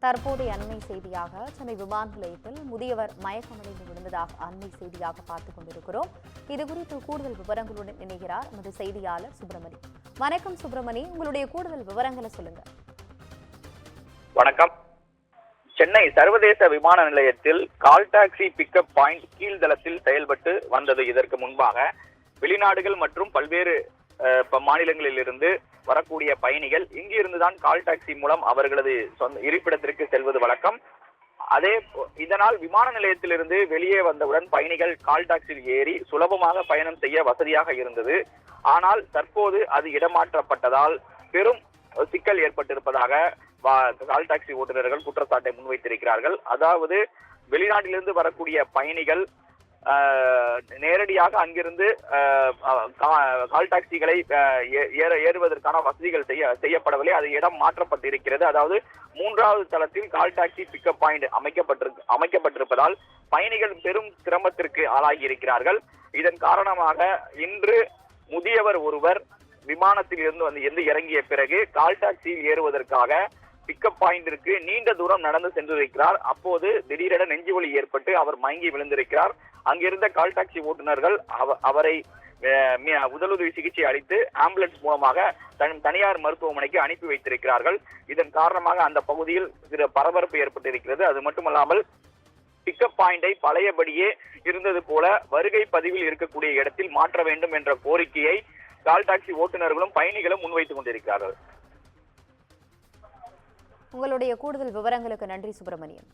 தற்போதைய அண்மை செய்தியாக சென்னை விமான நிலையத்தில் முதியவர் மயக்கமடைந்து விழுந்ததாக அண்மை செய்தியாக பார்த்துக் கொண்டிருக்கிறோம். இதுகுறித்து கூடுதல் விவரங்களுடன் இணைகிறார் நமது செய்தியாளர் சுப்பிரமணி. வணக்கம் சுப்பிரமணி, உங்களுடைய கூடுதல் விவரங்களை சொல்லுங்க. வணக்கம். சென்னை சர்வதேச விமான நிலையத்தில் கால் டாக்ஸி பிக்கப் பாயிண்ட் கீழ்தளத்தில் செயல்பட்டு வந்தது. இதற்கு முன்பாக வெளிநாடுகள் மற்றும் பல்வேறு மாநிலங்களில் இருந்து வரக்கூடிய பயணிகள் இங்கிருந்துதான் கால் டாக்ஸி மூலம் அவர்களது சொந்த இருப்பிடத்திற்கு செல்வது வழக்கம். இதனால் விமான நிலையத்திலிருந்து வெளியே வந்தவுடன் பயணிகள் கால் டாக்ஸியில் ஏறி சுலபமாக பயணம் செய்ய வசதியாக இருந்தது. ஆனால் தற்போது அது இடமாற்றப்பட்டதால் பெரும் சிக்கல் ஏற்பட்டிருப்பதாக கால் டாக்ஸி ஓட்டுநர்கள் குற்றச்சாட்டை முன்வைத்திருக்கிறார்கள். அதாவது வெளிநாட்டிலிருந்து வரக்கூடிய பயணிகள் நேரடியாக அங்கிருந்து கால் டாக்ஸிகளை ஏறுவதற்கான வசதிகள் செய்யப்படவில்லை. அது இடம் மாற்றப்பட்டிருக்கிறது. அதாவது 3வது தளத்தில் கால் டாக்ஸி பிக்கப் பாயிண்ட் அமைக்கப்பட்டிருப்பதால் பயணிகள் பெரும் சிரமத்திற்கு ஆளாகி இருக்கிறார்கள். இதன் காரணமாக இன்று முதியவர் ஒருவர் விமானத்தில் இருந்து இறங்கிய பிறகு கால் டாக்ஸியில் ஏறுவதற்காக பிக்கப் பாயிண்டிற்கு நீண்ட தூரம் நடந்து சென்றிருக்கிறார். அப்போது திடீரென நெஞ்சுவலி ஏற்பட்டு அவர் மயங்கி விழுந்திருக்கிறார். அங்கிருந்த கால் டாக்ஸி ஓட்டுநர்கள் அவரை உடலுதவி சிகிச்சை அளித்து ஆம்புலன்ஸ் மூலமாக தனியார் மருத்துவமனைக்கு அனுப்பி வைத்திருக்கிறார்கள். இதன் காரணமாக அந்த பகுதியில் பரபரப்பு ஏற்பட்டிருக்கிறது. அது மட்டுமல்லாமல் பிக்கப் பாயிண்டை பழையபடியே இருந்தது போல வருகை பதிவில் இருக்கக்கூடிய இடத்தில் மாற்ற வேண்டும் என்ற கோரிக்கையை கால் டாக்ஸி ஓட்டுநர்களும் பயணிகளும் முன்வைத்துக் கொண்டிருக்கிறார்கள். உங்களுடைய கூடுதல் விவரங்களுக்கு நன்றி சுப்பிரமணியன்.